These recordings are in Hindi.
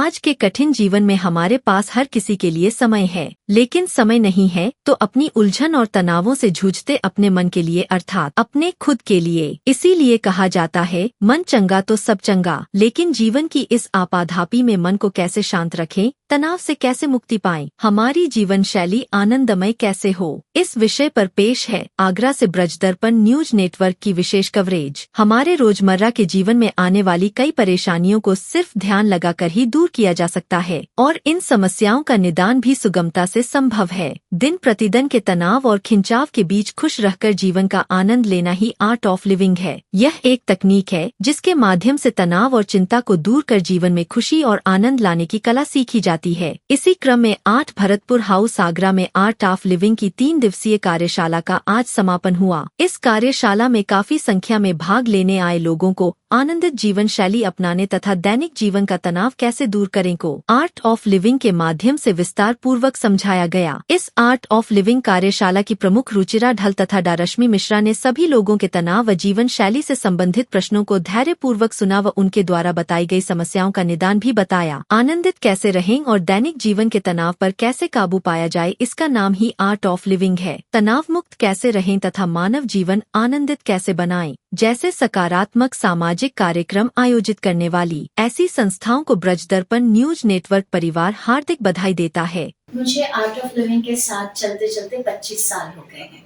आज के कठिन जीवन में हमारे पास हर किसी के लिए समय है, लेकिन समय नहीं है तो अपनी उलझन और तनावों से जूझते अपने मन के लिए अर्थात अपने खुद के लिए। इसीलिए कहा जाता है मन चंगा तो सब चंगा। लेकिन जीवन की इस आपाधापी में मन को कैसे शांत रखें, तनाव से कैसे मुक्ति पाएं, हमारी जीवन शैली आनंदमय कैसे हो, इस विषय पर पेश है आगरा से ब्रज दर्पण न्यूज नेटवर्क की विशेष कवरेज। हमारे रोजमर्रा के जीवन में आने वाली कई परेशानियों को सिर्फ ध्यान लगाकर ही दूर किया जा सकता है और इन समस्याओं का निदान भी सुगमता से संभव है। दिन प्रतिदिन के तनाव और खिंचाव के बीच खुश रहकर जीवन का आनंद लेना ही आर्ट ऑफ लिविंग है। यह एक तकनीक है जिसके माध्यम से तनाव और चिंता को दूर कर जीवन में खुशी और आनंद लाने की कला सीखी जाती है। इसी क्रम में 8 भरतपुर हाउस आगरा में आर्ट ऑफ लिविंग की 3 दिवसीय कार्यशाला का आज समापन हुआ। इस कार्यशाला में काफी संख्या में भाग लेने आए लोगों को आनंदित जीवन शैली अपनाने तथा दैनिक जीवन का तनाव कैसे दूर करें को आर्ट ऑफ लिविंग के माध्यम से विस्तार पूर्वक समझाया गया। इस आर्ट ऑफ लिविंग कार्यशाला की प्रमुख रुचिरा ढल तथा डा रश्मि मिश्रा ने सभी लोगों के तनाव व जीवन शैली से संबंधित प्रश्नों को धैर्य पूर्वक सुना व उनके द्वारा बताई गई समस्याओं का निदान भी बताया। आनंदित कैसे रहें और दैनिक जीवन के तनाव पर कैसे काबू पाया जाए, इसका नाम ही आर्ट ऑफ लिविंग है। तनाव मुक्त कैसे रहें तथा मानव जीवन आनंदित कैसे बनाएं जैसे सकारात्मक सामाजिक कार्यक्रम आयोजित करने वाली ऐसी संस्थाओं को ब्रज दर्पण न्यूज नेटवर्क परिवार हार्दिक बधाई देता है। मुझे आर्ट ऑफ लिविंग के साथ चलते चलते 25 साल हो गए हैं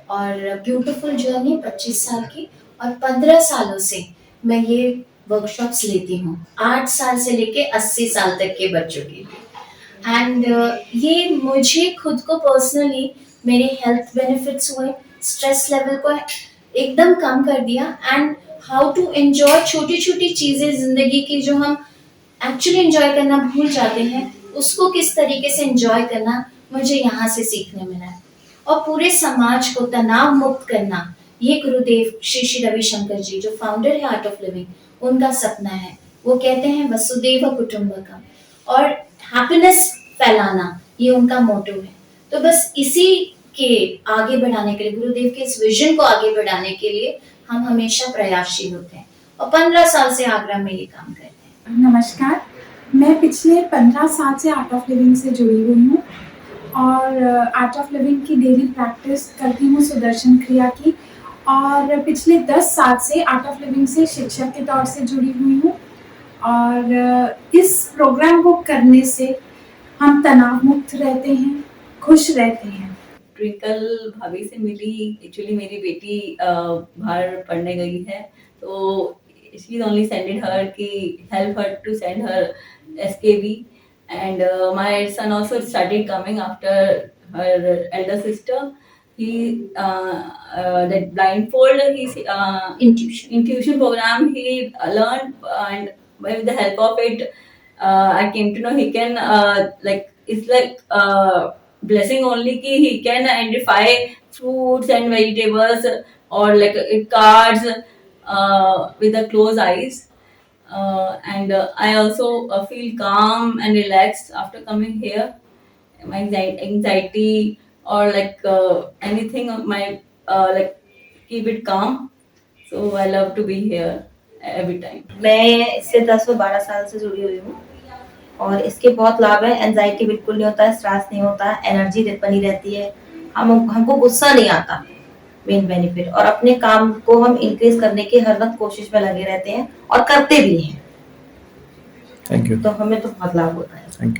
और ब्यूटीफुल जर्नी 25 साल की, और 15 सालों से मैं ये वर्कशॉप्स लेती हूँ, 8 साल से लेके 80 साल तक के बच्चों के लिए। एंड ये मुझे खुद को पर्सनली मेरे हेल्थ बेनिफिट्स हुए, स्ट्रेस लेवल को एकदम कम कर दिया एंड हाउ टू एंजॉय छोटी छोटी चीज़ें ज़िंदगी की जो हम एक्चुअली एंजॉय करना भूल जाते हैं, उसको किस तरीके से एंजॉय करना मुझे यहाँ से सीखने मिला है। और पूरे समाज को तनाव मुक्त करना ये गुरुदेव श्री श्री रविशंकर जी जो फाउंडर है आर्ट ऑफ लिविंग, उनका सपना है। वो कहते हैं वसुदेव कुटुंबकम, और हैप्पीनेस फैलाना ये उनका मोटो है। तो बस इसी के आगे बढ़ाने के लिए, गुरुदेव के इस विजन को आगे बढ़ाने के लिए हम हमेशा प्रयासशील होते हैं और 15 साल से आगरा में ये काम करते हैं। नमस्कार, मैं पिछले 15 साल से आर्ट ऑफ लिविंग से जुड़ी हुई हूँ और आर्ट ऑफ लिविंग की डेली प्रैक्टिस करती हूँ सुदर्शन क्रिया की, और पिछले 10 साल से आर्ट ऑफ लिविंग से शिक्षक के तौर से जुड़ी हुई हूँ। और इस प्रोग्राम को करने से हम तनाव मुक्त रहते हैं, खुश रहते हैं। ट्विंकल भाभी से मिली। एक्चुअली मेरी बेटी बाहर पढ़ने गई है, तो शी ओनली सेंडेड हर कि help her to send her SKB, and my son also started coming after her elder sister. He that blindfold his intuition program he learned, and with the help of it I came to know he can it's like blessing only ki he can identify fruits and vegetables or like cards with the closed eyes. And I also feel calm and relaxed after coming here. My anxiety or anything of my keep it calm. So I love to be here every time. मैं इससे 10-12 साल से जुड़ी हुई हूँ और इसके बहुत लाभ है। एंजाइटी बिल्कुल नहीं होता है, स्ट्रेस नहीं होता है, एनर्जी बनी रहती है, हमको गुस्सा नहीं आता, मेन बेनिफिट। और अपने काम को हम इंक्रीज करने की हर वक्त कोशिश में लगे रहते हैं और करते भी हैं। Thank you. तो हमें तो बहुत लाभ होता है। Thank you.